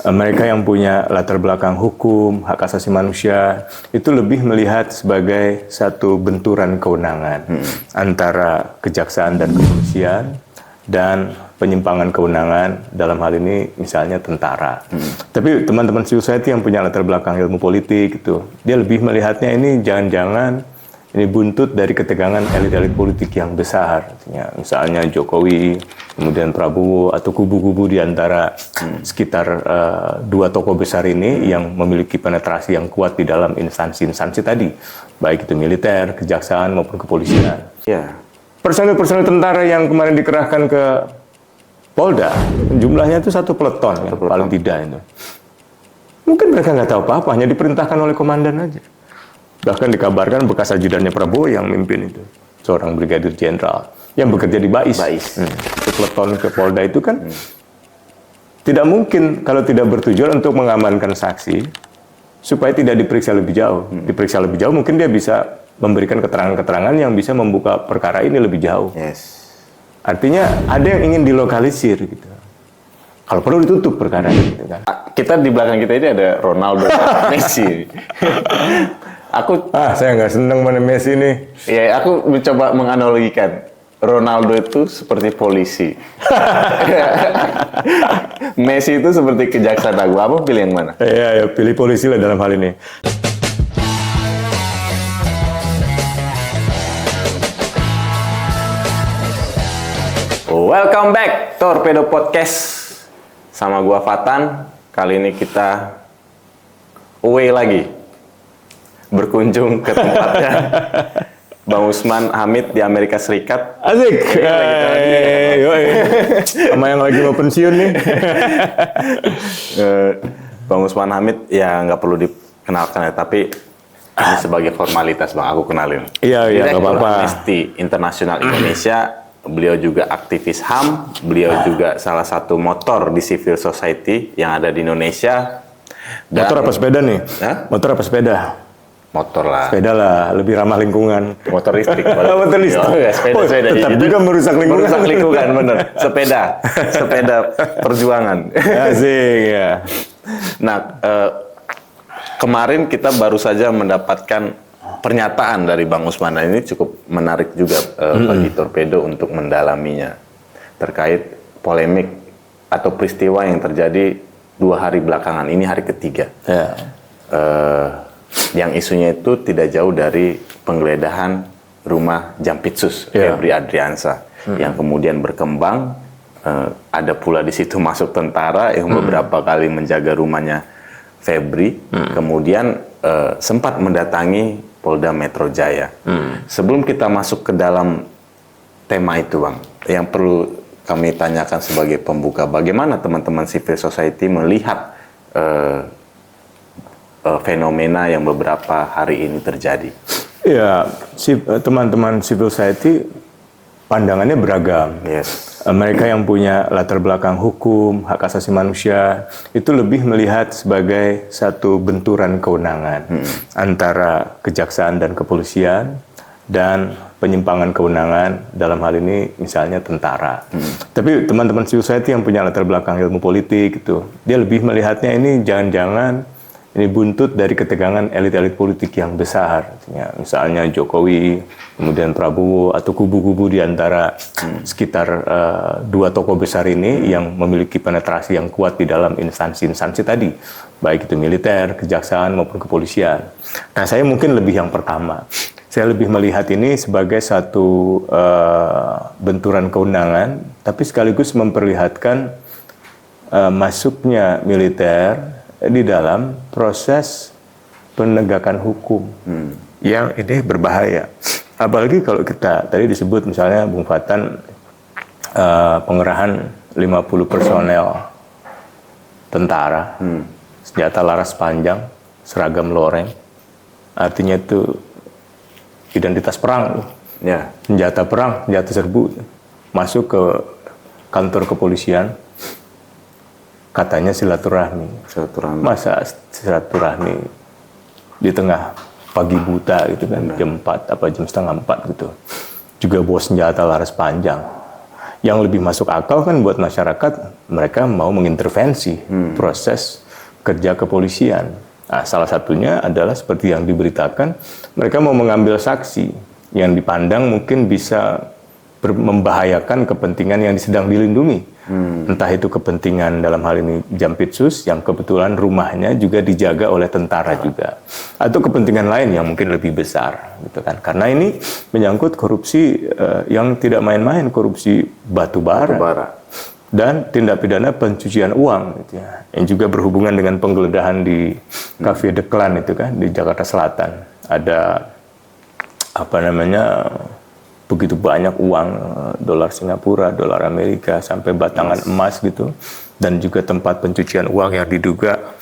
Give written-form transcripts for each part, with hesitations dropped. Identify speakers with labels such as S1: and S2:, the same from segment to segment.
S1: Mereka yang punya latar belakang hukum, hak asasi manusia, itu lebih melihat sebagai satu benturan kewenangan antara kejaksaan dan kepolisian, dan penyimpangan kewenangan dalam hal ini misalnya tentara. Tapi teman-teman civil society yang punya latar belakang ilmu politik itu, dia lebih melihatnya ini jangan-jangan ini buntut dari ketegangan elit-elit politik yang besar. Misalnya Jokowi, kemudian Prabowo, atau kubu-kubu di antara sekitar dua tokoh besar ini yang memiliki penetrasi yang kuat di dalam instansi-instansi tadi, baik itu militer, kejaksaan maupun kepolisian. Personil-personil tentara yang kemarin dikerahkan ke Polda, jumlahnya itu 1 peleton, paling tidak itu. Mungkin mereka nggak tahu apa-apa, hanya diperintahkan oleh komandan aja. Bahkan dikabarkan bekas ajudannya Prabowo yang mimpin itu, seorang brigadir jenderal yang bekerja di BAIS. Itu peleton ke Polda itu kan tidak mungkin kalau tidak bertujuan untuk mengamankan saksi supaya tidak diperiksa lebih jauh. Diperiksa lebih jauh mungkin dia bisa memberikan keterangan-keterangan yang bisa membuka perkara ini lebih jauh. Artinya ada yang ingin dilokalisir gitu. Kalau perlu ditutup perkara gitu kan.
S2: Kita di belakang kita ini ada Ronaldo, Messi.
S1: Saya nggak seneng mana Messi nih.
S2: Ya, aku mencoba menganalogikan Ronaldo itu seperti polisi. Messi itu seperti kejaksaan agung. Apa pilih yang mana?
S1: Ya, pilih polisi lah dalam hal ini.
S2: Welcome back, Torpedo Podcast. Sama gua Fatan. Kali ini kita away lagi. Berkunjung ke tempatnya Bang Usman Hamid di Amerika Serikat.
S1: Asik. Sama yang lagi mau pensiun nih.
S2: Bang Usman Hamid ya nggak perlu dikenalkan ya, tapi ini sebagai formalitas Bang, aku kenalin.
S1: Iya, nggak apa-apa.
S2: Amnesty International Indonesia. Beliau juga aktivis HAM. Beliau juga salah satu motor di civil society yang ada di Indonesia.
S1: Motor apa sepeda nih? Motor apa sepeda?
S2: Motor lah.
S1: Sepeda lah, lebih ramah lingkungan.
S2: Motor listrik.
S1: Motor listrik.
S2: Sepeda.
S1: Tetap juga merusak lingkungan.
S2: Merusak lingkungan, bener. Sepeda perjuangan.
S1: Asik ya.
S2: Nah, kemarin kita baru saja mendapatkan pernyataan dari Bang Usman. Nah, ini cukup menarik juga bagi Torpedo untuk mendalaminya terkait polemik atau peristiwa yang terjadi 2 hari belakangan. Ini hari ketiga. Yang isunya itu tidak jauh dari penggeledahan rumah Jampitsus Febri Adriansa yang kemudian berkembang. Ada pula di situ masuk tentara yang beberapa kali menjaga rumahnya Febri, kemudian sempat mendatangi Polda Metro Jaya. Sebelum kita masuk ke dalam tema itu, Bang, yang perlu kami tanyakan sebagai pembuka, bagaimana teman-teman civil society melihat fenomena yang beberapa hari ini terjadi?
S1: Ya, teman-teman civil society pandangannya beragam. Mereka yang punya latar belakang hukum, hak asasi manusia, itu lebih melihat sebagai satu benturan kewenangan antara kejaksaan dan kepolisian, dan penyimpangan kewenangan dalam hal ini misalnya tentara. Tapi teman-teman civil society yang punya latar belakang ilmu politik itu, dia lebih melihatnya ini jangan-jangan ini buntut dari ketegangan elit-elit politik yang besar. Misalnya Jokowi, kemudian Prabowo, atau kubu-kubu di antara sekitar dua tokoh besar ini yang memiliki penetrasi yang kuat di dalam instansi-instansi tadi, baik itu militer, kejaksaan maupun kepolisian. Nah, saya mungkin lebih yang pertama. Saya lebih melihat ini sebagai satu benturan kewenangan, tapi sekaligus memperlihatkan masuknya militer di dalam proses penegakan hukum yang ini berbahaya. Apalagi kalau kita tadi disebut misalnya Bung Fatan pengerahan 50 personel tentara, senjata laras panjang, seragam loreng, artinya itu identitas perang, senjata perang, senjata serbu, masuk ke kantor kepolisian. Katanya silaturahmi. Masa silaturahmi di tengah pagi buta gitu kan, jam 4 apa jam setengah 4 gitu. Juga bawa senjata laras panjang. yang lebih masuk akal kan buat masyarakat, mereka mau mengintervensi proses kerja kepolisian. Nah, salah satunya adalah seperti yang diberitakan, mereka mau mengambil saksi yang dipandang mungkin bisa membahayakan kepentingan yang sedang dilindungi. Entah itu kepentingan dalam hal ini Jampitsus yang kebetulan rumahnya juga dijaga oleh tentara juga, atau kepentingan lain yang mungkin lebih besar, gitu kan? Karena ini menyangkut korupsi yang tidak main-main, korupsi batu bara dan tindak pidana pencucian uang, gitu ya, yang juga berhubungan dengan penggeledahan di Cafe The Clan itu kan di Jakarta Selatan. Ada begitu banyak uang, dolar Singapura, dolar Amerika, sampai batangan emas gitu, dan juga tempat pencucian uang yang diduga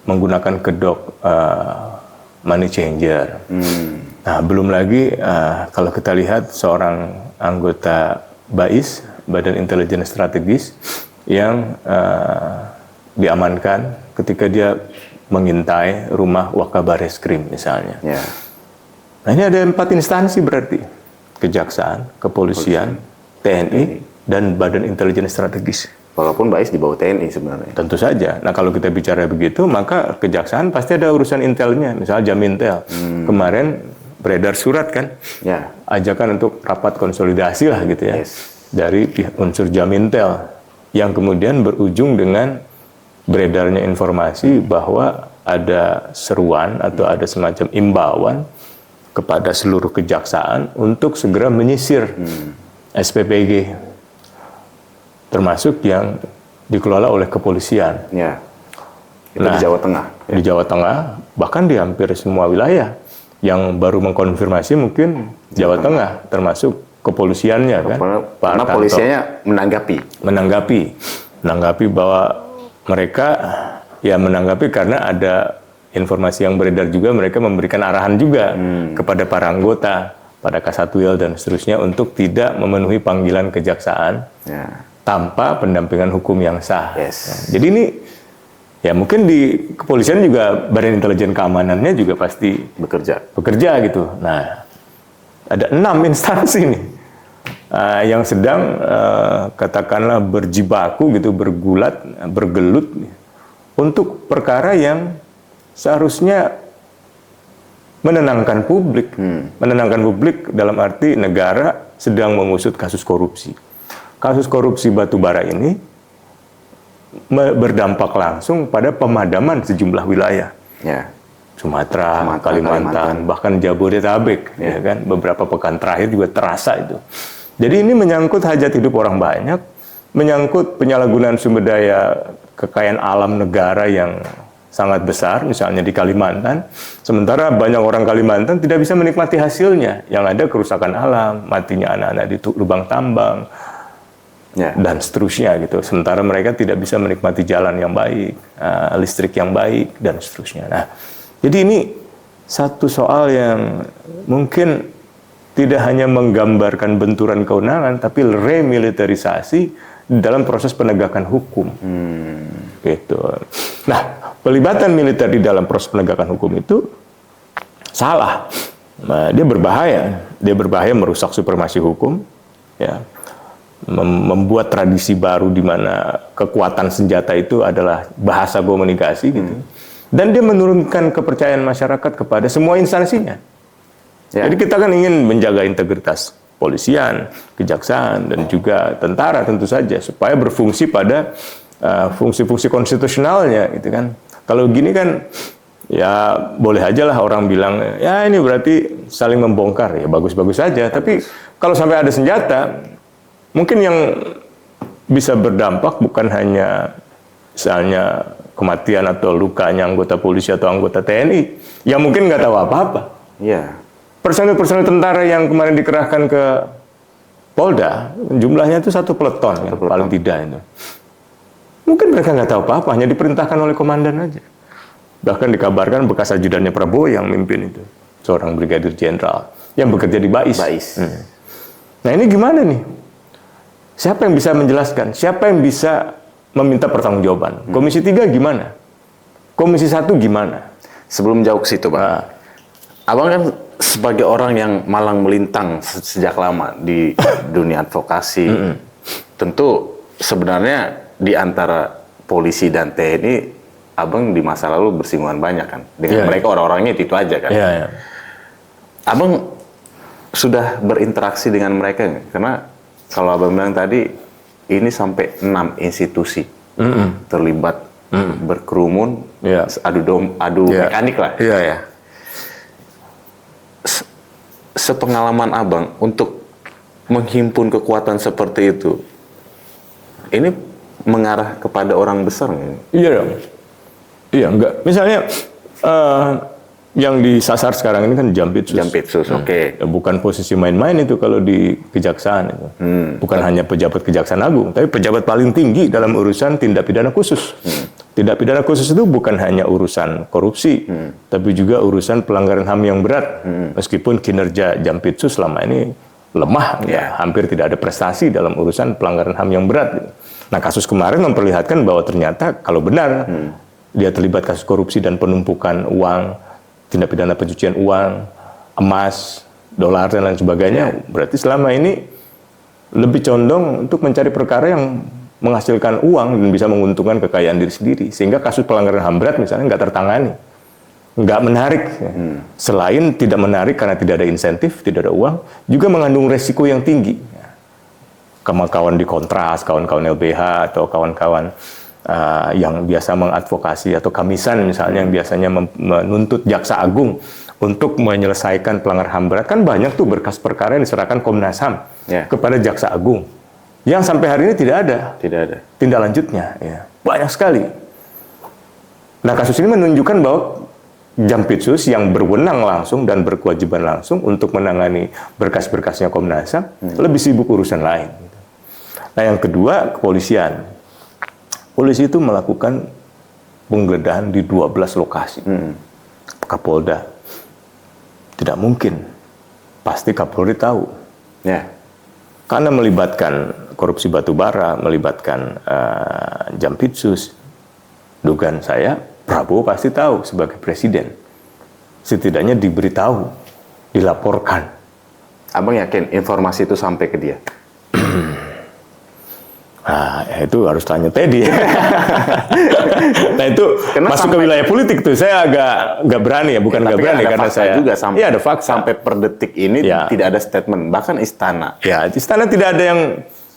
S1: menggunakan kedok money changer. Nah, belum lagi kalau kita lihat seorang anggota BAIS, Badan Intelijen Strategis, yang diamankan ketika dia mengintai rumah Wakabareskrim misalnya. Nah, ini ada 4 instansi berarti, kejaksaan, kepolisian, TNI, dan Badan Intelijen Strategis.
S2: Walaupun BAIS di bawah TNI sebenarnya.
S1: Tentu saja. Nah, kalau kita bicara begitu, maka kejaksaan pasti ada urusan intelnya, misalnya Jamintel. Kemarin beredar surat kan, ajakan untuk rapat konsolidasi lah gitu ya, dari unsur Jamintel, yang kemudian berujung dengan beredarnya informasi bahwa ada seruan atau ada semacam imbauan kepada seluruh kejaksaan untuk segera menyisir SPPG, termasuk yang dikelola oleh kepolisian.
S2: Itu di Jawa Tengah.
S1: Di Jawa Tengah, bahkan di hampir semua wilayah. Yang baru mengkonfirmasi mungkin Jawa Tengah, termasuk kepolisiannya kan.
S2: Karena polisianya
S1: menanggapi bahwa mereka menanggapi karena ada informasi yang beredar juga, mereka memberikan arahan juga kepada para anggota, pada Kasatwil dan seterusnya untuk tidak memenuhi panggilan kejaksaan tanpa pendampingan hukum yang sah. Jadi ini ya mungkin di kepolisian juga Badan Intelijen Keamanannya juga pasti bekerja gitu. Nah, ada 6 instansi nih yang sedang katakanlah berjibaku gitu, bergelut untuk perkara yang seharusnya menenangkan publik. Menenangkan publik dalam arti negara sedang mengusut kasus korupsi. Kasus korupsi batubara ini berdampak langsung pada pemadaman sejumlah wilayah. Sumatera, Kalimantan, bahkan Jabodetabek, ya kan? Beberapa pekan terakhir juga terasa itu. Jadi ini menyangkut hajat hidup orang banyak, menyangkut penyalahgunaan sumber daya kekayaan alam negara yang sangat besar, misalnya di Kalimantan. Sementara banyak orang Kalimantan tidak bisa menikmati hasilnya. Yang ada kerusakan alam, matinya anak-anak di lubang tambang, dan seterusnya gitu. Sementara mereka tidak bisa menikmati jalan yang baik, listrik yang baik, dan seterusnya. Nah, jadi ini satu soal yang mungkin tidak hanya menggambarkan benturan kewenangan, tapi remilitarisasi dalam proses penegakan hukum. Gitu. Nah, pelibatan militer di dalam proses penegakan hukum itu salah. Nah, dia berbahaya merusak supremasi hukum, ya, membuat tradisi baru di mana kekuatan senjata itu adalah bahasa komunikasi gitu, dan dia menurunkan kepercayaan masyarakat kepada semua instansinya. Jadi kita kan ingin menjaga integritas polisian, kejaksaan, dan juga tentara tentu saja supaya berfungsi pada fungsi-fungsi konstitusionalnya gitu kan. Kalau gini kan ya boleh aja lah orang bilang ya ini berarti saling membongkar, ya bagus-bagus saja. Tapi kalau sampai ada senjata, mungkin yang bisa berdampak bukan hanya misalnya kematian atau lukanya anggota polisi atau anggota TNI yang mungkin nggak tahu apa-apa. Personil-personil tentara yang kemarin dikerahkan ke Polda, jumlahnya itu 1 peleton, ya, paling tidak itu. Mungkin mereka nggak tahu apa-apa, hanya diperintahkan oleh komandan aja. Bahkan dikabarkan bekas ajudannya Prabowo yang mimpin itu, seorang brigadir jenderal yang bekerja di BAIS. Nah, ini gimana nih? Siapa yang bisa menjelaskan? Siapa yang bisa meminta pertanggungjawaban? Komisi 3 gimana? Komisi 1 gimana?
S2: Sebelum jauh ke situ, Pak. Abang kan sebagai orang yang malang melintang sejak lama di dunia advokasi, tentu sebenarnya di antara polisi dan TNI, Abang di masa lalu bersinggungan banyak kan dengan mereka, orang-orangnya itu aja kan. Abang sudah berinteraksi dengan mereka nggak? Karena kalau Abang bilang tadi ini sampai 6 institusi terlibat berkerumun, adu mekanik lah. Sepengalaman Abang untuk menghimpun kekuatan seperti itu, ini mengarah kepada orang besar nggak?
S1: Iya dong. Iya, enggak. Misalnya yang disasar sekarang ini kan Jampitsus.
S2: Jampitsus, oke.
S1: Bukan posisi main-main itu kalau di kejaksaan itu. Bukan hanya pejabat Kejaksaan Agung, tapi pejabat paling tinggi dalam urusan tindak pidana khusus. Tindak pidana khusus itu bukan hanya urusan korupsi, tapi juga urusan pelanggaran HAM yang berat. Meskipun kinerja Jampitsus selama ini lemah, hampir tidak ada prestasi dalam urusan pelanggaran HAM yang berat. Nah, kasus kemarin memperlihatkan bahwa ternyata kalau benar dia terlibat kasus korupsi dan penumpukan uang, tindak pidana pencucian uang, emas, dolar dan lain sebagainya, berarti selama ini lebih condong untuk mencari perkara yang menghasilkan uang dan bisa menguntungkan kekayaan diri sendiri, sehingga kasus pelanggaran HAM berat misalnya nggak tertangani, nggak menarik. Selain tidak menarik karena tidak ada insentif, tidak ada uang, juga mengandung resiko yang tinggi. Kawan-kawan di Kontras, kawan-kawan LBH atau kawan-kawan yang biasa mengadvokasi, atau Kamisan misalnya yang biasanya menuntut Jaksa Agung untuk menyelesaikan pelanggaran HAM berat, kan banyak tuh berkas perkara yang diserahkan Komnas HAM kepada Jaksa Agung yang sampai hari ini tidak ada tindak lanjutnya. Banyak sekali. Nah, kasus ini menunjukkan bahwa Jampitsus yang berwenang langsung dan berkewajiban langsung untuk menangani berkas-berkasnya Komnas HAM lebih sibuk urusan lain. Nah, yang kedua, kepolisian. Polisi itu melakukan penggeledahan di 12 lokasi. Kapolda. Tidak mungkin. Pasti Kapolri tahu. Karena melibatkan korupsi batubara, melibatkan Jampitsus, dugaan saya Prabowo pasti tahu sebagai presiden. Setidaknya diberitahu, dilaporkan.
S2: Abang yakin informasi itu sampai ke dia?
S1: Nah, itu harus tanya Teddy. Nah, itu masuk ke wilayah politik tuh. Saya agak berani ya, bukan nggak berani karena saya
S2: juga sampai,
S1: ada fakta.
S2: Sampai per detik ini tidak ada statement, bahkan istana.
S1: Istana tidak ada yang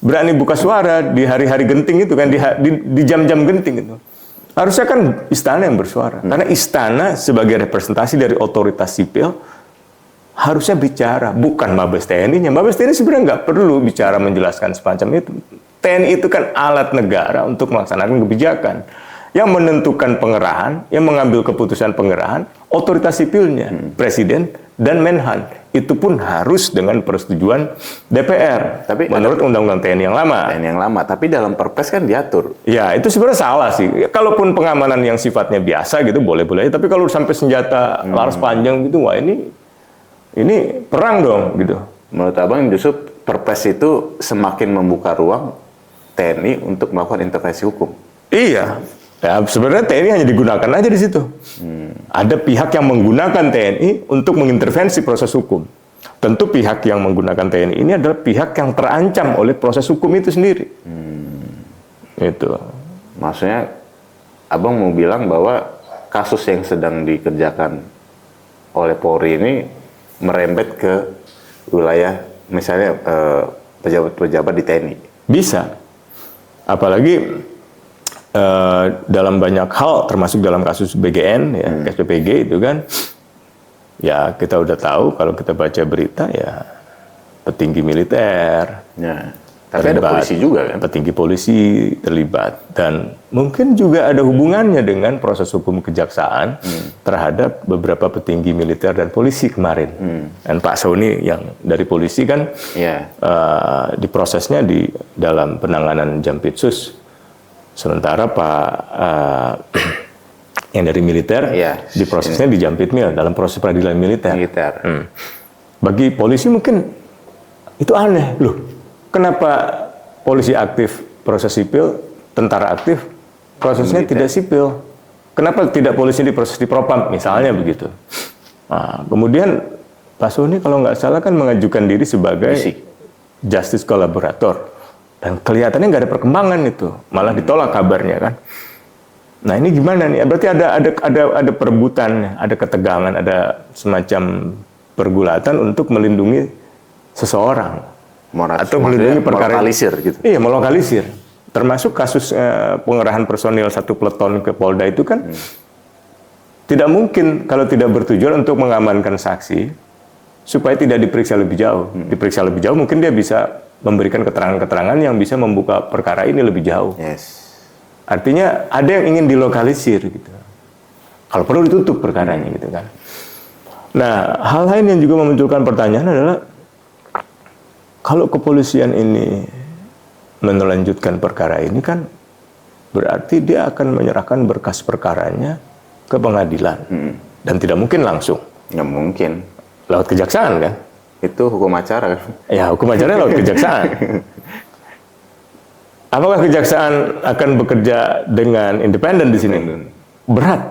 S1: berani buka suara di hari-hari genting itu kan, di jam-jam genting itu. Harusnya kan istana yang bersuara. Karena istana sebagai representasi dari otoritas sipil harusnya bicara, bukan Mabes TNI-nya. Mabes TNI sebenarnya nggak perlu bicara menjelaskan semacam itu. TNI itu kan alat negara untuk melaksanakan kebijakan. Yang menentukan pengerahan, yang mengambil keputusan pengerahan, otoritas sipilnya, Presiden dan Menhan. Itu pun harus dengan persetujuan DPR. Tapi menurut Undang-Undang TNI yang lama.
S2: TNI yang lama, tapi dalam Perpres kan diatur.
S1: Ya, itu sebenarnya salah sih. Kalaupun pengamanan yang sifatnya biasa gitu, boleh-boleh. Tapi kalau sampai senjata laras panjang gitu, wah ini perang dong gitu.
S2: Menurut Abang justru Perpres itu semakin membuka ruang TNI untuk melakukan intervensi hukum.
S1: Iya. Ya, sebenarnya TNI hanya digunakan aja di situ. Ada pihak yang menggunakan TNI untuk mengintervensi proses hukum. Tentu pihak yang menggunakan TNI ini adalah pihak yang terancam oleh proses hukum itu sendiri. Itu.
S2: Maksudnya, Abang mau bilang bahwa kasus yang sedang dikerjakan oleh Polri ini merembet ke wilayah, misalnya pejabat-pejabat di TNI.
S1: Bisa. Apalagi dalam banyak hal, termasuk dalam kasus BGN, SPPG itu kan, ya kita udah tahu kalau kita baca berita ya petinggi militer,
S2: tapi terlibat, ada polisi juga kan? Petinggi polisi
S1: terlibat, dan mungkin juga ada hubungannya dengan proses hukum kejaksaan terhadap beberapa petinggi militer dan polisi kemarin. Dan Pak Sony yang dari polisi kan diprosesnya di dalam penanganan Jampitsus, sementara Pak yang dari militer diprosesnya di Jampitmil dalam proses peradilan militer. Bagi polisi mungkin itu aneh loh. Kenapa polisi aktif proses sipil, tentara aktif prosesnya tidak sipil? Kenapa tidak polisi diproses di Propam misalnya begitu? Nah, kemudian Pak Soni kalau nggak salah kan mengajukan diri sebagai
S2: Polisi.
S1: justice kolaborator. Dan kelihatannya nggak ada perkembangan itu. Malah ditolak kabarnya kan. Nah ini gimana nih? Berarti ada perebutan, ada ketegangan, ada semacam pergulatan untuk melindungi seseorang. Atau melindungi perkara
S2: melokalisir gitu.
S1: Iya, melokalisir. Termasuk kasus pengerahan personil satu peleton ke Polda itu kan tidak mungkin kalau tidak bertujuan untuk mengamankan saksi supaya tidak diperiksa lebih jauh. Diperiksa lebih jauh mungkin dia bisa memberikan keterangan-keterangan yang bisa membuka perkara ini lebih jauh.
S2: Yes.
S1: Artinya ada yang ingin dilokalisir gitu. Kalau perlu ditutup perkaranya gitu kan. Nah, hal lain yang juga memunculkan pertanyaan adalah kalau kepolisian ini melanjutkan perkara ini kan berarti dia akan menyerahkan berkas perkaranya ke pengadilan. Dan tidak mungkin langsung.
S2: Nggak mungkin.
S1: Lewat kejaksaan kan?
S2: Itu hukum acara kan?
S1: Ya, hukum acara lewat kejaksaan. Apakah kejaksaan akan bekerja dengan independen di sini? Berat.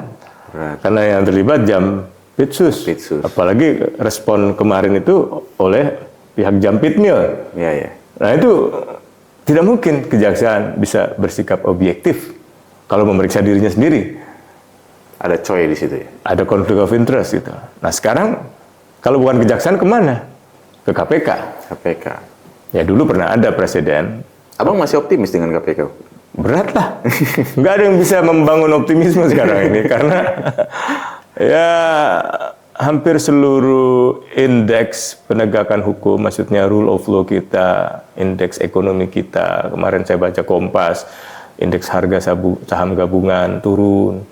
S1: Karena yang terlibat Jampitsus. Apalagi respon kemarin itu oleh pihak Jampitmil.
S2: Iya.
S1: Nah itu tidak mungkin kejaksaan bisa bersikap objektif kalau memeriksa dirinya sendiri.
S2: Ada coy di situ ya?
S1: Ada konflik of interest gitu. Nah sekarang kalau bukan kejaksaan kemana? Ke KPK.
S2: KPK.
S1: Ya dulu pernah ada presiden.
S2: Abang masih optimis dengan KPK?
S1: Berat lah. Nggak ada yang bisa membangun optimisme sekarang ini. Karena ya hampir seluruh indeks penegakan hukum, maksudnya rule of law kita, indeks ekonomi kita, kemarin saya baca Kompas, indeks harga saham gabungan turun,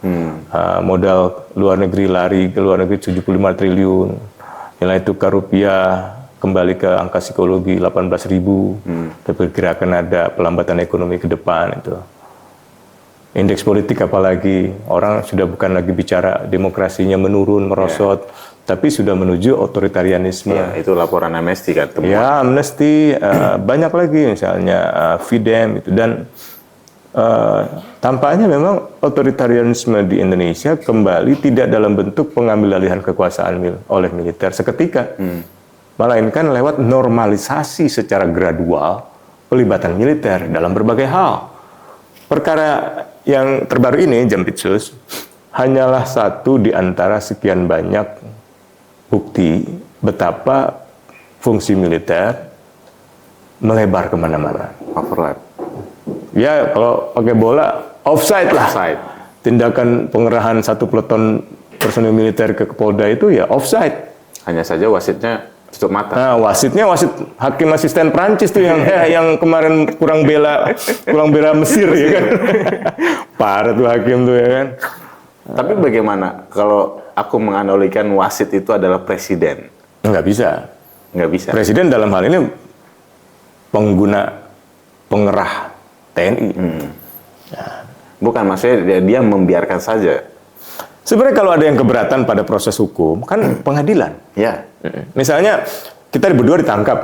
S1: modal luar negeri lari ke luar negeri 75 triliun, nilai tukar rupiah kembali ke angka psikologi 18.000, diperkirakan ada pelambatan ekonomi ke depan itu. Indeks politik apalagi, orang sudah bukan lagi bicara demokrasinya menurun, merosot, tapi sudah menuju otoritarianisme.
S2: Ya, itu laporan Amnesty kan? Temuan.
S1: Ya, Amnesty, banyak lagi misalnya FIDEM itu. Dan tampaknya memang otoritarianisme di Indonesia kembali tidak dalam bentuk pengambil alihan kekuasaan oleh militer seketika. Melainkan lewat normalisasi secara gradual pelibatan militer dalam berbagai hal. Perkara yang terbaru ini, Jampitsus, hanyalah satu di antara sekian banyak bukti betapa fungsi militer melebar kemana-mana.
S2: Overlap.
S1: Ya, kalau pakai bola, offside lah.
S2: Offside.
S1: Tindakan pengerahan satu peleton personil militer ke Polda itu ya offside.
S2: Hanya saja wasitnya tutup mata.
S1: Nah, wasitnya wasit hakim asisten Prancis tuh yang kemarin kurang bela Mesir ya kan. Parah tuh hakim tuh ya kan.
S2: Tapi bagaimana kalau aku menganalogikan wasit itu adalah presiden?
S1: Nggak bisa.
S2: Nggak bisa.
S1: Presiden dalam hal ini pengerah TNI.
S2: Bukan, maksudnya dia membiarkan saja.
S1: Sebenarnya kalau ada yang keberatan pada proses hukum, kan pengadilan.
S2: Ya.
S1: Misalnya kita berdua ditangkap,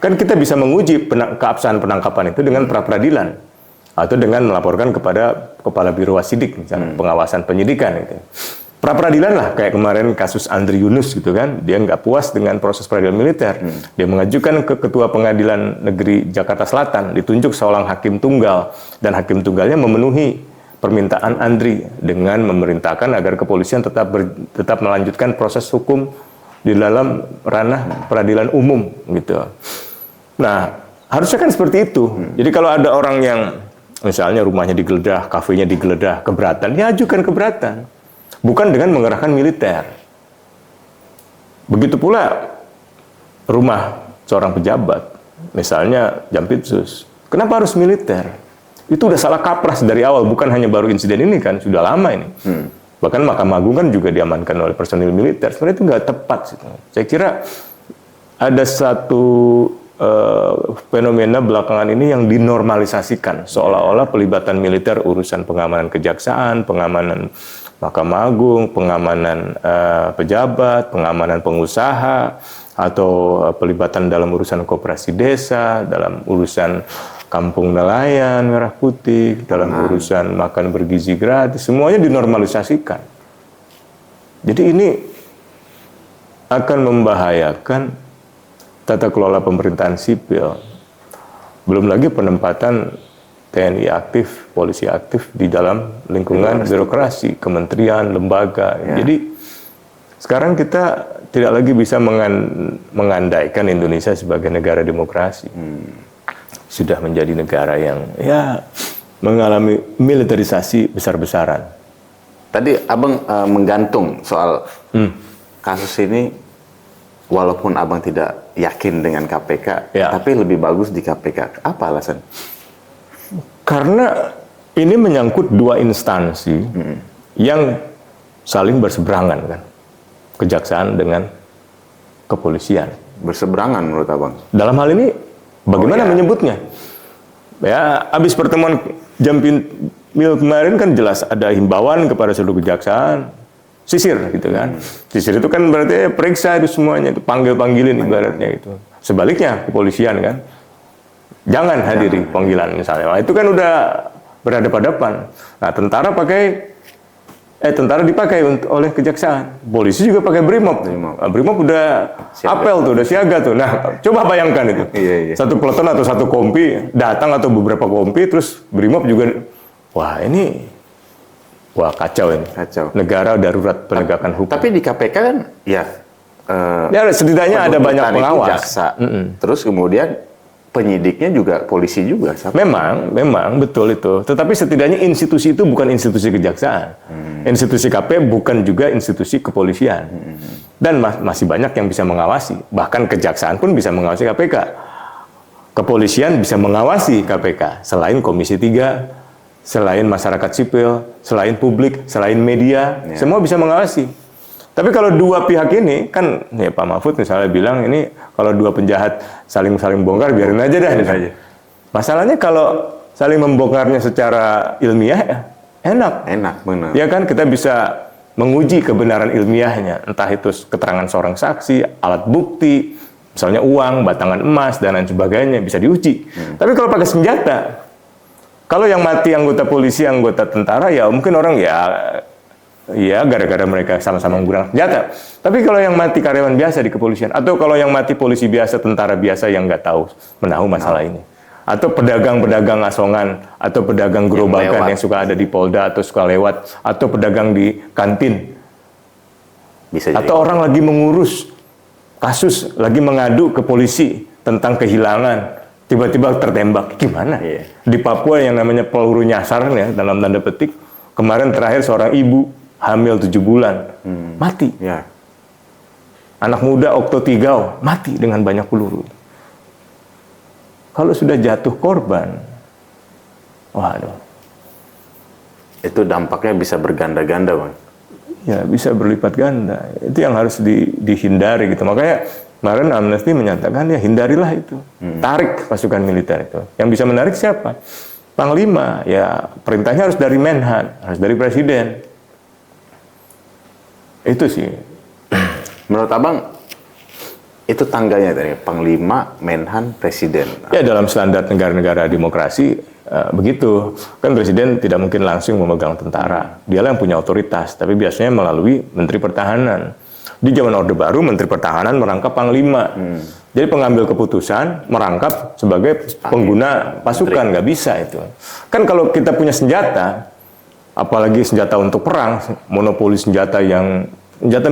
S1: kan kita bisa menguji keabsahan penangkapan itu dengan pra-peradilan atau dengan melaporkan kepada Kepala Biro Wasidik, misalnya pengawasan penyidikan itu. Pra-peradilan lah, kayak kemarin kasus Andri Yunus gitu kan, dia nggak puas dengan proses peradilan militer, dia mengajukan ke Ketua Pengadilan Negeri Jakarta Selatan, ditunjuk seorang hakim tunggal, dan hakim tunggalnya memenuhi permintaan Andri dengan memerintahkan agar kepolisian tetap melanjutkan proses hukum di dalam ranah peradilan umum gitu. Nah, harusnya kan seperti itu. Jadi kalau ada orang yang misalnya rumahnya digeledah, kafenya digeledah, keberatan, ya ajukan keberatan. Bukan dengan mengerahkan militer. Begitu pula rumah seorang pejabat, misalnya Jampitsus. Kenapa harus militer? Itu udah salah kaprah dari awal, bukan hanya baru insiden ini kan, sudah lama ini. Bahkan Mahkamah Agung kan juga diamankan oleh personil militer. Sebenarnya itu nggak tepat. Saya kira ada satu fenomena belakangan ini yang dinormalisasikan, seolah-olah pelibatan militer urusan pengamanan kejaksaan, pengamanan Mahkamah Agung, pengamanan pejabat, pengamanan pengusaha, atau pelibatan dalam urusan koperasi desa, dalam urusan kampung nelayan merah putih, dalam urusan makan bergizi gratis, semuanya dinormalisasikan. Jadi ini akan membahayakan tata kelola pemerintahan sipil. Belum lagi penempatan TNI aktif, polisi aktif di dalam lingkungan birokrasi, kementerian, lembaga. Jadi sekarang kita tidak lagi bisa mengandaikan Indonesia sebagai negara demokrasi. Sudah menjadi negara yang mengalami militerisasi besar-besaran.
S2: Tadi Abang menggantung soal kasus ini, walaupun Abang tidak yakin dengan KPK, tapi lebih bagus di KPK. Apa alasan?
S1: Karena ini menyangkut dua instansi yang saling berseberangan, kan? Kejaksaan dengan kepolisian.
S2: Berseberangan menurut Abang?
S1: Dalam hal ini, bagaimana menyebutnya? Ya, habis pertemuan Jampinmil kemarin kan jelas ada himbauan kepada seluruh kejaksaan, sisir gitu kan. Sisir itu kan berarti periksa itu semuanya, itu panggil-panggilin ibaratnya itu. Sebaliknya kepolisian kan, jangan hadiri panggilan misalnya. Nah, itu kan udah berhadapan-hadapan. Nah, tentara dipakai oleh kejaksaan. Polisi juga pakai Brimob. Nah, Brimob udah apel tuh, udah siaga tuh. Nah, coba bayangkan itu. Satu peleton atau satu kompi datang atau beberapa kompi, terus Brimob juga, wah kacau ini.
S2: Kacau.
S1: Negara darurat penegakan hukum.
S2: Tapi di KPK kan, ya
S1: setidaknya ada banyak pengawas.
S2: Jaksa. Terus kemudian penyidiknya juga polisi juga.
S1: Memang betul itu. Tetapi setidaknya institusi itu bukan institusi kejaksaan. Institusi KP bukan juga institusi kepolisian. Dan masih banyak yang bisa mengawasi. Bahkan kejaksaan pun bisa mengawasi KPK. Kepolisian bisa mengawasi KPK. Selain Komisi 3, selain masyarakat sipil, selain publik, selain media, semua bisa mengawasi. Tapi kalau dua pihak ini, kan ya Pak Mahfud misalnya bilang ini kalau dua penjahat saling bongkar, biarin aja dah. Masalahnya kalau saling membongkarnya secara ilmiah, enak.
S2: Enak, benar.
S1: Ya kan, kita bisa menguji kebenaran ilmiahnya. Entah itu keterangan seorang saksi, alat bukti, misalnya uang, batangan emas, dan lain sebagainya, bisa diuji. Tapi kalau pakai senjata, kalau yang mati anggota polisi, anggota tentara, ya mungkin orang gara-gara mereka sama-sama menggunakan senjata. Tapi kalau yang mati karyawan biasa di kepolisian, atau kalau yang mati polisi biasa, tentara biasa yang nggak tahu menahu masalah ini, atau pedagang-pedagang asongan, atau pedagang gerobakan yang suka ada di Polda atau suka lewat, atau pedagang di kantin,
S2: bisa jadi.
S1: Atau orang lagi mengurus kasus, lagi mengadu ke polisi tentang kehilangan, tiba-tiba tertembak, gimana? Di Papua yang namanya peluru nyasar ya, dalam tanda petik, kemarin terakhir seorang ibu hamil 7 bulan, mati. Anak muda Okto Tigau, mati dengan banyak peluru. Kalau sudah jatuh korban, waduh.
S2: Itu dampaknya bisa berganda-ganda, Bang.
S1: Ya, bisa berlipat ganda. Itu yang harus dihindari gitu. Makanya kemarin Amnesty menyatakan ya hindarilah itu. Tarik pasukan militer itu. Yang bisa menarik siapa? Panglima. Ya, perintahnya harus dari Menhan, harus dari Presiden. Itu sih.
S2: Menurut Abang, itu tangganya dari Panglima, Menhan, Presiden.
S1: Ya, dalam standar negara-negara demokrasi begitu. Kan Presiden tidak mungkin langsung memegang tentara. Dialah yang punya otoritas, tapi biasanya melalui Menteri Pertahanan. Di zaman Orde Baru, Menteri Pertahanan merangkap Panglima. Jadi pengambil keputusan merangkap sebagai pengguna pasukan, nggak bisa itu. Kan kalau kita punya senjata, apalagi senjata untuk perang, monopoli senjata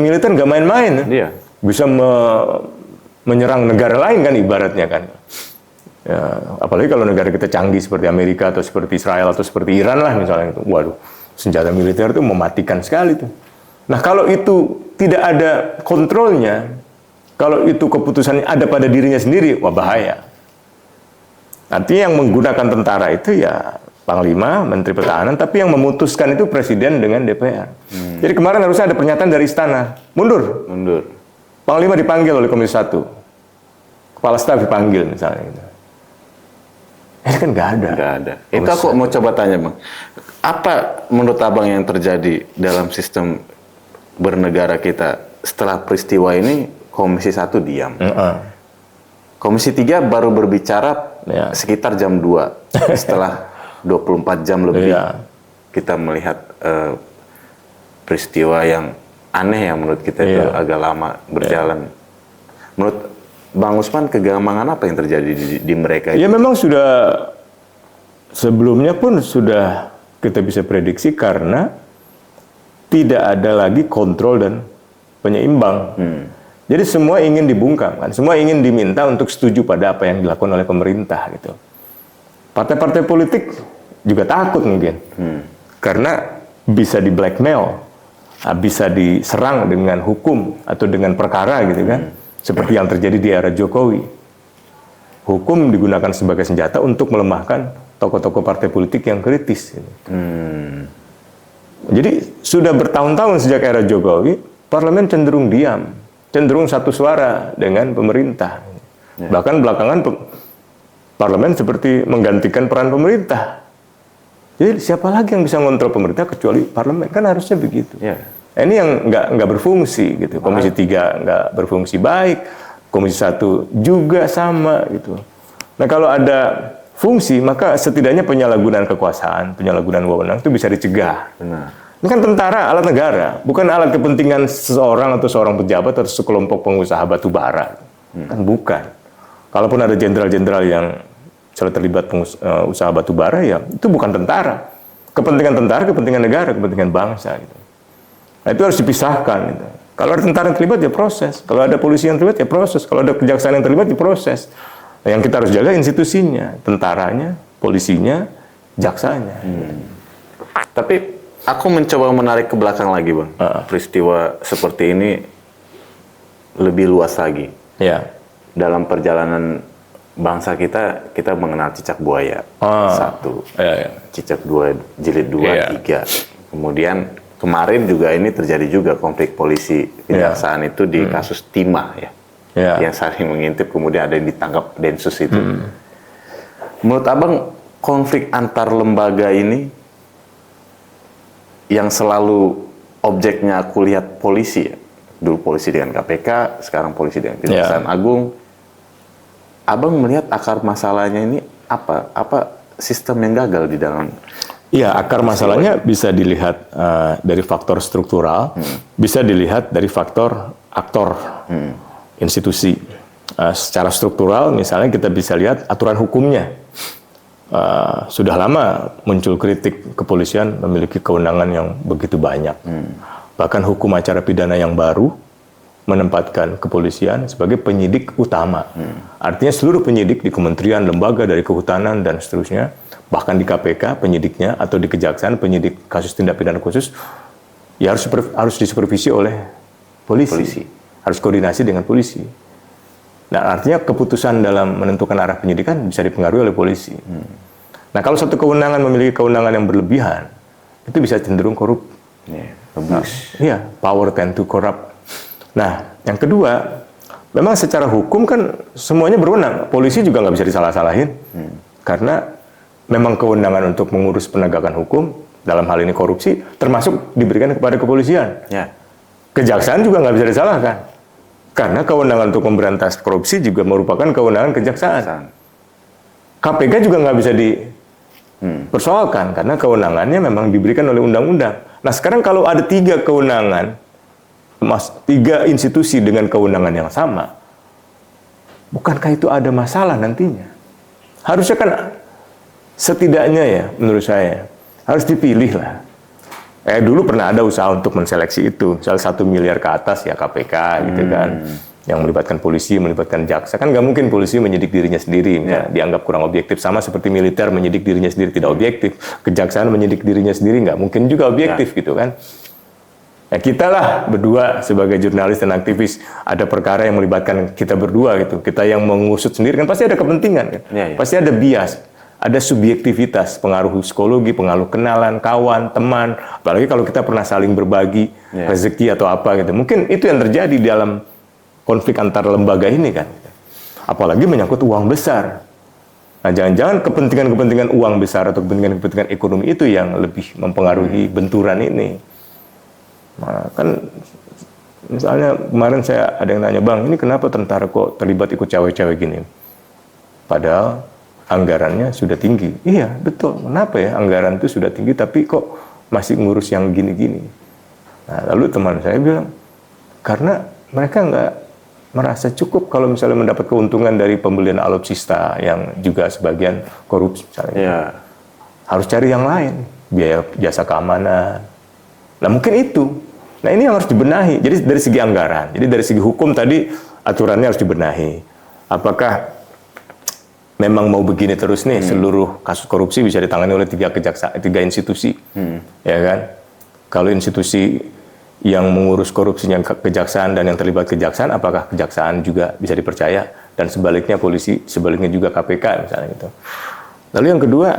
S1: militer nggak main-main. Bisa menyerang negara lain kan ibaratnya kan. Ya, apalagi kalau negara kita canggih seperti Amerika atau seperti Israel atau seperti Iran lah misalnya itu. Waduh, senjata militer itu mematikan sekali tuh. Nah, kalau itu tidak ada kontrolnya, kalau itu keputusannya ada pada dirinya sendiri, wah bahaya. Artinya yang menggunakan tentara itu ya Panglima, Menteri Pertahanan, tapi yang memutuskan itu Presiden dengan DPR. Jadi kemarin harusnya ada pernyataan dari Istana, mundur. Panglima dipanggil oleh Komisi 1. Kepala Staf dipanggil misalnya gitu. Ini kan nggak ada.
S2: Itu aku mau coba tanya, Bang. Apa menurut Abang yang terjadi dalam sistem bernegara kita setelah peristiwa ini? Komisi 1 diam. Komisi 3 baru berbicara sekitar jam 2. Setelah 24 jam lebih kita melihat peristiwa yang aneh ya menurut kita itu agak lama berjalan. Menurut Bang Usman, kegamangan apa yang terjadi di mereka?
S1: Ya memang sudah, sebelumnya pun sudah kita bisa prediksi karena tidak ada lagi kontrol dan penyeimbang. Jadi semua ingin dibungkam, kan? Semua ingin diminta untuk setuju pada apa yang dilakukan oleh pemerintah gitu. Partai-partai politik juga takut mungkin, karena bisa di blackmail, bisa diserang dengan hukum atau dengan perkara gitu kan, seperti yang terjadi di era Jokowi. Hukum digunakan sebagai senjata untuk melemahkan tokoh-tokoh partai politik yang kritis. Gitu. Jadi sudah bertahun-tahun sejak era Jokowi, parlemen cenderung diam, cenderung satu suara dengan pemerintah. Bahkan belakangan parlemen seperti menggantikan peran pemerintah. Jadi siapa lagi yang bisa ngontrol pemerintah kecuali parlemen? Kan harusnya begitu. Ini yang nggak berfungsi gitu. Komisi 3 nggak berfungsi baik, Komisi 1 juga sama gitu. Nah kalau ada fungsi, maka setidaknya penyalahgunaan kekuasaan, penyalahgunaan wewenang itu bisa dicegah. Ini kan tentara, alat negara, bukan alat kepentingan seseorang atau seorang pejabat atau sekelompok pengusaha batu bara. Kan bukan. Kalaupun ada jenderal-jenderal yang selalu terlibat usaha batu bara, ya itu bukan tentara. Kepentingan tentara, kepentingan negara, kepentingan bangsa. Gitu. Nah itu harus dipisahkan. Gitu. Kalau ada tentara yang terlibat, ya proses. Kalau ada polisi yang terlibat, ya proses. Kalau ada kejaksaan yang terlibat, ya proses. Nah, yang kita harus jaga institusinya, tentaranya, polisinya, jaksanya.
S2: Tapi aku mencoba menarik ke belakang lagi, Bang. Peristiwa seperti ini lebih luas lagi. Dalam perjalanan bangsa kita mengenal cicak buaya 1, cicak 2, jilid 2, 3. Kemudian kemarin juga ini terjadi juga konflik polisi kejaksaan itu di kasus timah yang saling mengintip, kemudian ada yang ditangkap Densus itu. Menurut Abang, konflik antar lembaga ini yang selalu objeknya aku lihat polisi ya. Dulu polisi dengan KPK, sekarang polisi dengan Kejaksaan Agung. Abang melihat akar masalahnya ini apa? Apa sistem yang gagal di dalam?
S1: Iya, akar masalahnya bisa dilihat dari faktor struktural, bisa dilihat dari faktor aktor institusi. Secara struktural, misalnya kita bisa lihat aturan hukumnya. Sudah lama muncul kritik kepolisian memiliki kewenangan yang begitu banyak. Bahkan hukum acara pidana yang baru menempatkan kepolisian sebagai penyidik utama. Artinya seluruh penyidik di kementerian, lembaga, dari kehutanan, dan seterusnya, bahkan di KPK penyidiknya atau di kejaksaan penyidik kasus tindak pidana khusus, ya harus disupervisi oleh polisi. Harus koordinasi dengan polisi. Nah, artinya keputusan dalam menentukan arah penyidikan bisa dipengaruhi oleh polisi. Nah, kalau satu kewenangan memiliki kewenangan yang berlebihan, itu bisa cenderung korup. Power tend to corrupt. Nah, yang kedua, memang secara hukum kan semuanya berwenang. Polisi juga nggak bisa disalah-salahin. Karena memang kewenangan untuk mengurus penegakan hukum, dalam hal ini korupsi, termasuk diberikan kepada kepolisian. Kejaksaan juga nggak bisa disalahkan. Karena kewenangan untuk memberantas korupsi juga merupakan kewenangan kejaksaan. KPK juga nggak bisa dipersoalkan karena kewenangannya memang diberikan oleh undang-undang. Nah sekarang kalau ada 3 kewenangan, 3 institusi dengan kewenangan yang sama, bukankah itu ada masalah nantinya? Harusnya kan setidaknya ya menurut saya harus dipilih lah. Dulu pernah ada usaha untuk menseleksi itu, misal 1 miliar ke atas ya KPK gitu kan, yang melibatkan polisi, melibatkan jaksa. Kan nggak mungkin polisi menyidik dirinya sendiri, dianggap kurang objektif. Sama seperti militer menyidik dirinya sendiri tidak objektif, kejaksaan menyidik dirinya sendiri nggak mungkin juga objektif gitu kan. Ya kita lah berdua sebagai jurnalis dan aktivis, ada perkara yang melibatkan kita berdua gitu, kita yang mengusut sendiri kan pasti ada kepentingan kan, pasti ada bias. Ada subjektivitas, pengaruh psikologi, pengaruh kenalan, kawan, teman. Apalagi kalau kita pernah saling berbagi rezeki atau apa gitu. Mungkin itu yang terjadi dalam konflik antar lembaga ini kan. Apalagi menyangkut uang besar. Nah, jangan-jangan kepentingan-kepentingan uang besar atau kepentingan-kepentingan ekonomi itu yang lebih mempengaruhi benturan ini. Nah, kan misalnya kemarin saya ada yang nanya, Bang, ini kenapa tentara kok terlibat ikut cawe-cawe gini? Padahal anggarannya sudah tinggi. Iya, betul. Kenapa ya anggaran itu sudah tinggi tapi kok masih ngurus yang gini-gini? Nah, lalu teman saya bilang, karena mereka nggak merasa cukup kalau misalnya mendapat keuntungan dari pembelian alutsista yang juga sebagian korupsi misalnya.
S2: Ya.
S1: Harus cari yang lain, biaya jasa keamanan. Nah mungkin itu. Nah ini yang harus dibenahi. Jadi dari segi anggaran, jadi dari segi hukum tadi aturannya harus dibenahi. Apakah memang mau begini terus nih seluruh kasus korupsi bisa ditangani oleh tiga institusi, ya kan? Kalau institusi yang mengurus korupsinya kejaksaan dan yang terlibat kejaksaan, apakah kejaksaan juga bisa dipercaya? Dan sebaliknya polisi, sebaliknya juga KPK misalnya gitu. Lalu yang kedua,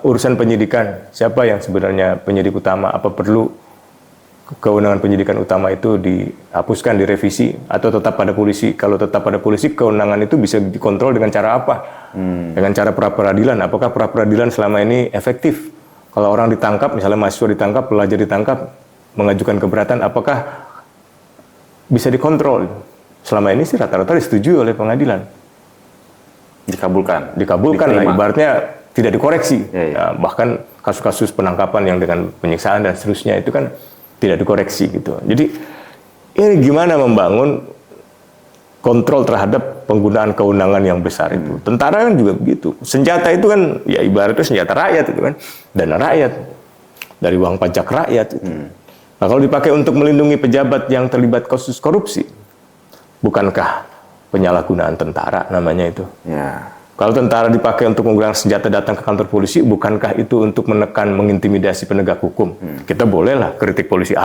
S1: urusan penyidikan, siapa yang sebenarnya penyidik utama, apa perlu kewenangan penyidikan utama itu dihapuskan, direvisi, atau tetap pada polisi? Kalau tetap pada polisi, kewenangan itu bisa dikontrol dengan cara apa? Dengan cara pra-peradilan. Apakah pra-peradilan selama ini efektif? Kalau orang ditangkap, misalnya mahasiswa ditangkap, pelajar ditangkap, mengajukan keberatan, apakah bisa dikontrol? Selama ini sih rata-rata disetujui oleh pengadilan.
S2: Dikabulkan
S1: Lah, ibaratnya tidak dikoreksi.
S2: Ya.
S1: Nah, bahkan kasus-kasus penangkapan yang dengan penyiksaan dan seterusnya itu kan tidak dikoreksi gitu. Jadi ini gimana membangun kontrol terhadap penggunaan kewenangan yang besar itu. Tentara kan juga begitu. Senjata itu kan ya ibaratnya senjata rakyat itu kan, dana rakyat dari uang pajak rakyat itu. Nah kalau dipakai untuk melindungi pejabat yang terlibat kasus korupsi, bukankah penyalahgunaan tentara namanya itu?
S2: Ya.
S1: Kalau tentara dipakai untuk menggunakan senjata datang ke kantor polisi, bukankah itu untuk menekan, mengintimidasi penegak hukum? Kita bolehlah kritik polisi,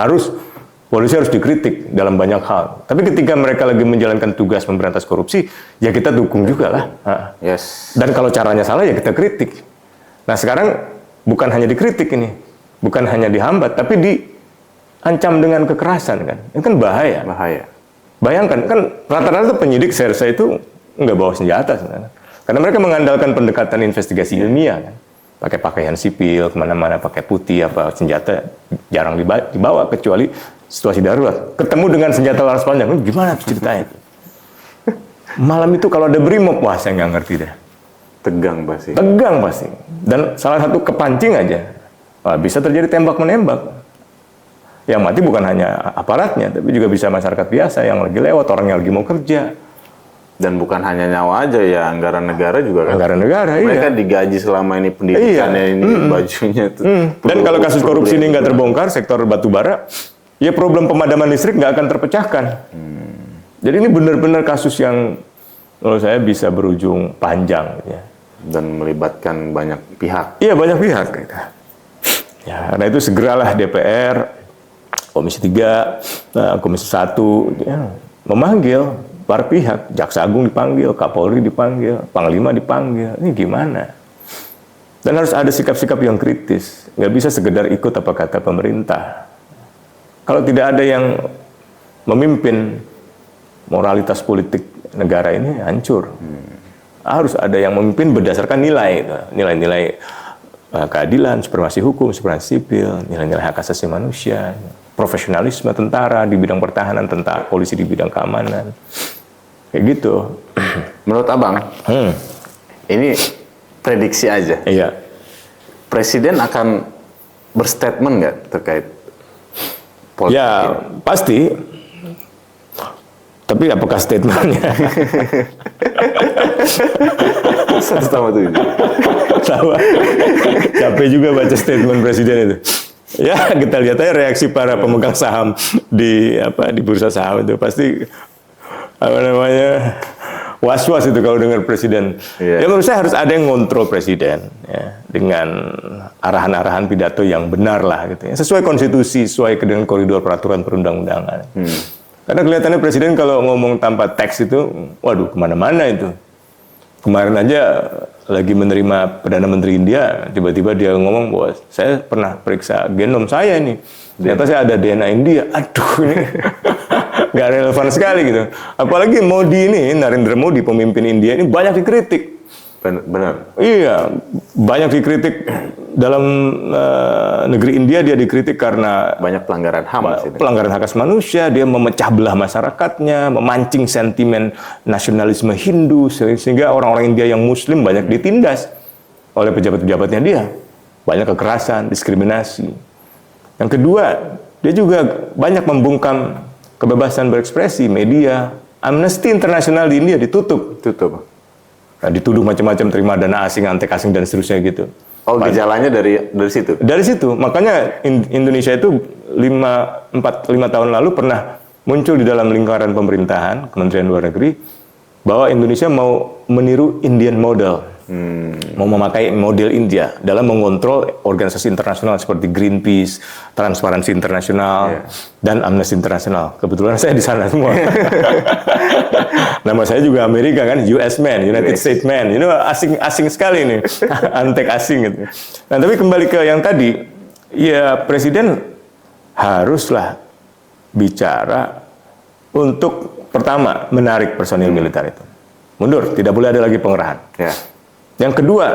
S1: polisi harus dikritik dalam banyak hal. Tapi ketika mereka lagi menjalankan tugas memberantas korupsi, ya kita dukung juga lah.
S2: Yes.
S1: Dan kalau caranya salah, ya kita kritik. Nah sekarang bukan hanya dikritik ini, bukan hanya dihambat, tapi diancam dengan kekerasan kan? Ini kan bahaya. Bayangkan, kan rata-rata penyidik sersa itu nggak bawa senjata sebenarnya. Karena mereka mengandalkan pendekatan investigasi ilmiah kan. Pakai pakaian sipil, kemana-mana pakai putih, apa senjata jarang dibawa, kecuali situasi darurat. Ketemu dengan senjata laras panjang, gimana tuh ceritanya? Malam itu kalau ada brimob, wah saya nggak ngerti deh.
S2: Tegang pasti. Dan salah satu kepancing aja, wah, bisa terjadi tembak-menembak. Yang mati bukan hanya aparatnya, tapi juga bisa masyarakat biasa yang lagi lewat, orang yang lagi mau kerja. Dan bukan hanya nyawa aja ya, anggaran negara juga kan.
S1: Anggaran negara,
S2: mereka digaji selama ini pendidikannya, ini bajunya tuh.
S1: Dan kalau kasus korupsi ini nggak terbongkar, sektor batubara, ya problem pemadaman listrik nggak akan terpecahkan. Jadi ini benar-benar kasus yang menurut saya bisa berujung panjang. Ya.
S2: Dan melibatkan banyak pihak.
S1: Iya, banyak pihak. Ya, karena itu segeralah DPR, Komisi 3, Komisi 1, ya, memanggil para pihak, Jaksa Agung dipanggil, Kapolri dipanggil, Panglima dipanggil. Ini gimana? Dan harus ada sikap-sikap yang kritis. Nggak bisa sekedar ikut apa kata pemerintah. Kalau tidak ada yang memimpin, moralitas politik negara ini hancur. Harus ada yang memimpin berdasarkan nilai. Nilai-nilai keadilan, supremasi hukum, supremasi sipil, nilai-nilai hak asasi manusia, profesionalisme tentara di bidang pertahanan, tentara, polisi di bidang keamanan. Kayak gitu.
S2: Menurut Abang, ini prediksi aja.
S1: Iya.
S2: Presiden akan berstatement nggak terkait politik?
S1: Ya, pasti. Tapi apakah statementnya?
S2: Satu sama tuh.
S1: Sama. Capek juga baca statement presiden itu. Ya, kita lihat aja reaksi para pemegang saham di bursa saham itu pasti was-was itu kalau dengar presiden. Ya menurut saya harus ada yang ngontrol presiden ya, dengan arahan-arahan pidato yang benar lah gitu ya. Sesuai konstitusi, sesuai dengan koridor peraturan perundang-undangan. Karena kelihatannya presiden kalau ngomong tanpa teks itu, waduh kemana-mana itu. Kemarin aja lagi menerima Perdana Menteri India, tiba-tiba dia ngomong bahwa saya pernah periksa genom saya nih. Ternyata saya ada DNA India. Aduh ini nggak relevan sekali gitu. Apalagi Modi ini, Narendra Modi, pemimpin India ini banyak dikritik.
S2: Benar.
S1: Iya, banyak dikritik. Dalam negeri India dia dikritik karena
S2: banyak pelanggaran HAM.
S1: Pelanggaran hak asasi manusia, dia memecah belah masyarakatnya, memancing sentimen nasionalisme Hindu, sehingga orang-orang India yang Muslim banyak ditindas oleh pejabat-pejabatnya dia. Banyak kekerasan, diskriminasi. Yang kedua, dia juga banyak membungkam kebebasan berekspresi, media. Amnesty International di India ditutup. Nah, dituduh macam-macam, terima dana asing, antek asing, dan seterusnya gitu.
S2: Oh, gejalanya dari situ?
S1: Dari situ. Makanya Indonesia itu 5 tahun lalu pernah muncul di dalam lingkaran pemerintahan, Kementerian Luar Negeri, bahwa Indonesia mau meniru Indian model. Mau memakai model India dalam mengontrol organisasi internasional seperti Greenpeace, Transparansi Internasional, dan Amnesty International. Kebetulan saya di sana semua. Nama saya juga Amerika kan, US man, United States man. Ini asing sekali nih, antek asing gitu. Nah, tapi kembali ke yang tadi, ya Presiden haruslah bicara untuk pertama menarik personil militer itu. Mundur, tidak boleh ada lagi pengerahan. Yang kedua,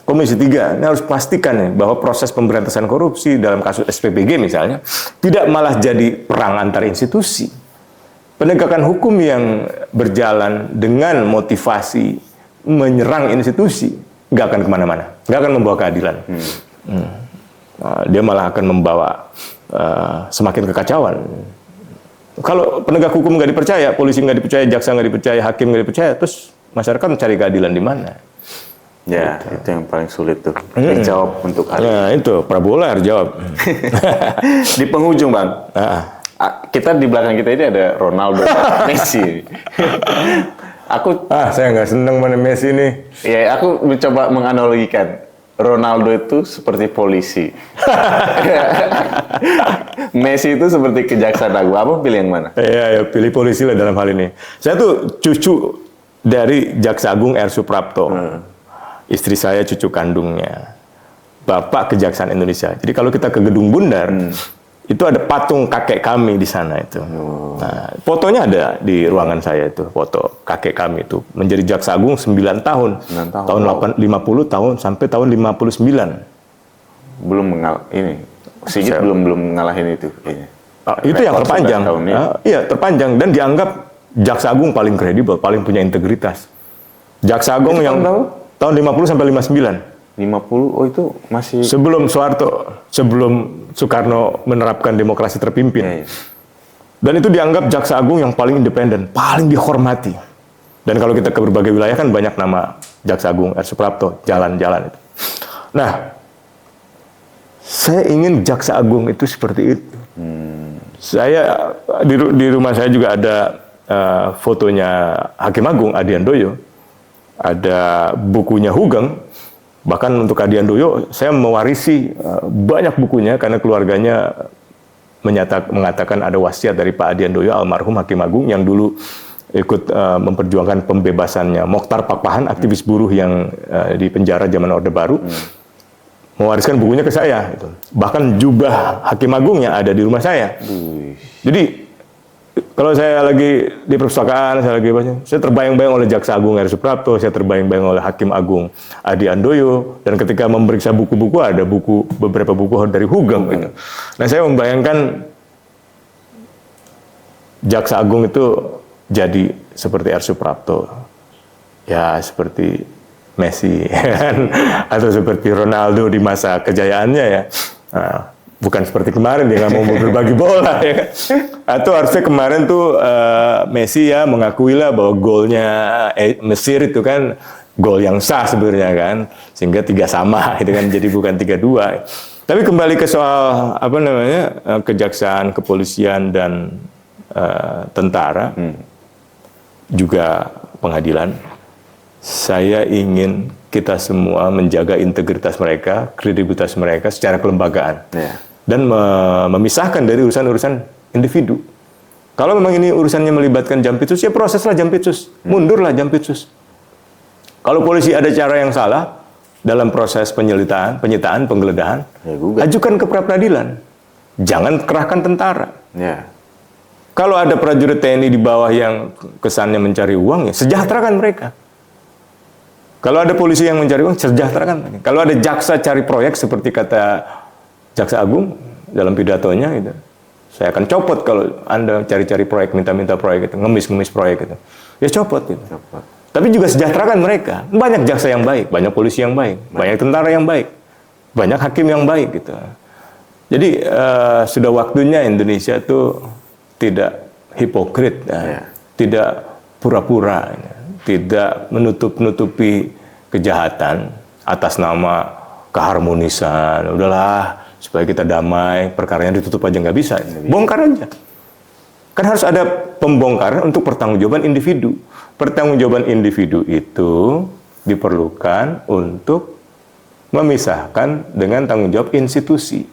S1: Komisi 3 ini harus pastikan nih, bahwa proses pemberantasan korupsi dalam kasus SPBG misalnya tidak malah jadi perang antar institusi. Penegakan hukum yang berjalan dengan motivasi menyerang institusi nggak akan kemana-mana, nggak akan membawa keadilan. Dia malah akan membawa semakin kekacauan. Kalau penegak hukum nggak dipercaya, polisi nggak dipercaya, jaksa nggak dipercaya, hakim nggak dipercaya, terus masyarakat mencari keadilan di mana?
S2: Ya, itu yang paling sulit tuh. Dijawab untuk hari.
S1: Nah, itu Prabowo lah harus jawab.
S2: Di penghujung, Bang. Kita di belakang kita ini ada Ronaldo, Messi.
S1: Saya nggak seneng mana Messi nih.
S2: Ya, aku mencoba menganalogikan. Ronaldo itu seperti polisi. Messi itu seperti kejaksaan agung. Apa pilih yang mana?
S1: Ya, pilih polisi lah dalam hal ini. Saya tuh cucu dari Jaksa Agung R. Suprapto. Istri saya cucu kandungnya. Bapak Kejaksaan Indonesia. Jadi kalau kita ke Gedung Bundar, itu ada patung kakek kami di sana itu. Nah, fotonya ada di ruangan saya itu, foto kakek kami itu. Menjadi Jaksa Agung 9 tahun. Tahun 50 tahun sampai tahun 59.
S2: Belum ini. Sigit belum ngalahin itu kayaknya.
S1: Itu yang terpanjang. Iya, terpanjang dan dianggap Jaksa Agung paling kredibel, paling punya integritas. Jaksa Agung yang tahun 50 sampai 59.
S2: 50, oh itu masih...
S1: Sebelum Soeharto, sebelum Soekarno menerapkan demokrasi terpimpin. Dan itu dianggap Jaksa Agung yang paling independen, paling dihormati. Dan kalau kita ke berbagai wilayah kan banyak nama Jaksa Agung R. Suprapto, jalan-jalan itu. Nah, saya ingin Jaksa Agung itu seperti itu. Saya, di rumah saya juga ada fotonya Hakim Agung, Adi Handoyo. Ada bukunya Hugeng, bahkan untuk Adi Handoyo saya mewarisi banyak bukunya karena keluarganya mengatakan ada wasiat dari Pak Adi Handoyo, almarhum Hakim Agung yang dulu ikut memperjuangkan pembebasannya Mokhtar Pakpahan, aktivis buruh yang di penjara zaman Orde Baru, mewariskan bukunya ke saya. Gitu. Bahkan jubah Hakim Agungnya ada di rumah saya. Jadi kalau saya lagi di perpustakaan, saya lagi baca, saya terbayang-bayang oleh Jaksa Agung R. Suprapto, saya terbayang-bayang oleh Hakim Agung Adi Handoyo, dan ketika memeriksa buku-buku, ada beberapa buku dari Hugeng. Gitu. Nah, saya membayangkan Jaksa Agung itu jadi seperti R. Suprapto, ya seperti Messi, atau seperti Ronaldo di masa kejayaannya ya. Nah, bukan seperti kemarin dia nggak mau berbagi bola ya. Atau harusnya kemarin tuh Messi ya mengakui lah bahwa golnya Mesir itu kan gol yang sah sebenarnya kan, sehingga 3 sama itu kan, jadi bukan 3-2. Tapi kembali ke soal apa namanya kejaksaan, kepolisian dan tentara, juga pengadilan. Saya ingin kita semua menjaga integritas mereka, kredibilitas mereka secara kelembagaan, dan memisahkan dari urusan-urusan individu. Kalau memang ini urusannya melibatkan Jampitsus, ya proseslah Jampitsus, mundurlah Jampitsus. Kalau polisi ada cara yang salah dalam proses penyitaan, penggeledahan, ajukan ke pra-peradilan. Jangan kerahkan tentara. Kalau ada prajurit TNI di bawah yang kesannya mencari uang, ya sejahterakan mereka. Kalau ada polisi yang mencari uang, sejahterakan mereka. Kalau ada jaksa cari proyek seperti kata Jaksa Agung dalam pidatonya, gitu, saya akan copot kalau Anda cari-cari proyek, minta-minta proyek itu, ngemis-ngemis proyek itu. Ya copot gitu. Tapi juga sejahterakan mereka. Banyak jaksa yang baik, banyak polisi yang baik, banyak tentara yang baik, banyak hakim yang baik gitu. Jadi sudah waktunya Indonesia itu tidak hipokrit, tidak pura-pura, tidak menutup-nutupi kejahatan atas nama keharmonisan. Udahlah, supaya kita damai, perkaranya ditutup aja nggak bisa. Bongkar aja. Kan harus ada pembongkaran untuk pertanggungjawaban individu. Pertanggungjawaban individu itu diperlukan untuk memisahkan dengan tanggung jawab institusi.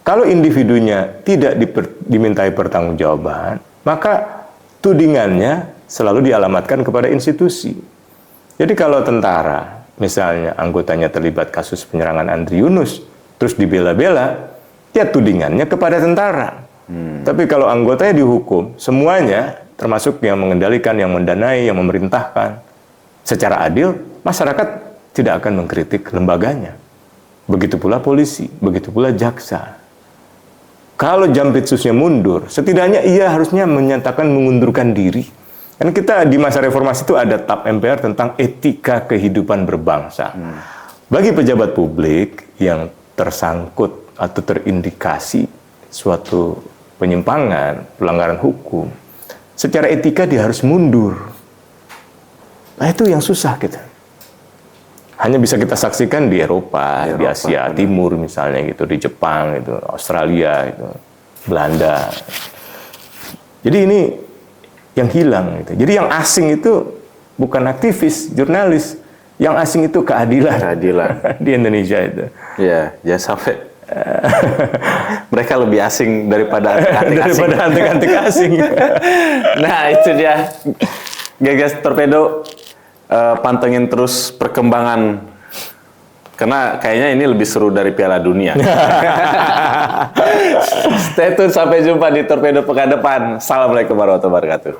S1: Kalau individunya tidak dimintai pertanggungjawaban, maka tudingannya selalu dialamatkan kepada institusi. Jadi kalau tentara, misalnya anggotanya terlibat kasus penyerangan Andri Yunus, terus dibela-bela, ya tudingannya kepada tentara. Tapi kalau anggotanya dihukum, semuanya, termasuk yang mengendalikan, yang mendanai, yang memerintahkan, secara adil, masyarakat tidak akan mengkritik lembaganya. Begitu pula polisi, begitu pula jaksa. Kalau Jampitsusnya mundur, setidaknya ia harusnya menyatakan mengundurkan diri. Kan kita di masa reformasi itu ada TAP MPR tentang etika kehidupan berbangsa. Bagi pejabat publik yang tersangkut atau terindikasi suatu penyimpangan, pelanggaran hukum, secara etika dia harus mundur. Nah itu yang susah kita. Hanya bisa kita saksikan di Eropa, di Asia Timur misalnya gitu, di Jepang gitu, Australia gitu, Belanda. Jadi ini yang hilang gitu. Jadi yang asing itu bukan aktivis, jurnalis, yang asing itu keadilan.
S2: Keadilan
S1: di Indonesia itu.
S2: Ya, jangan sampai mereka lebih asing daripada antek-antek asing. Nah, itu dia. Gagas Torpedo, pantengin terus perkembangan, karena kayaknya ini lebih seru dari Piala Dunia. Stay tune, sampai jumpa di Torpedo pekan depan. Assalamualaikum warahmatullahi wabarakatuh.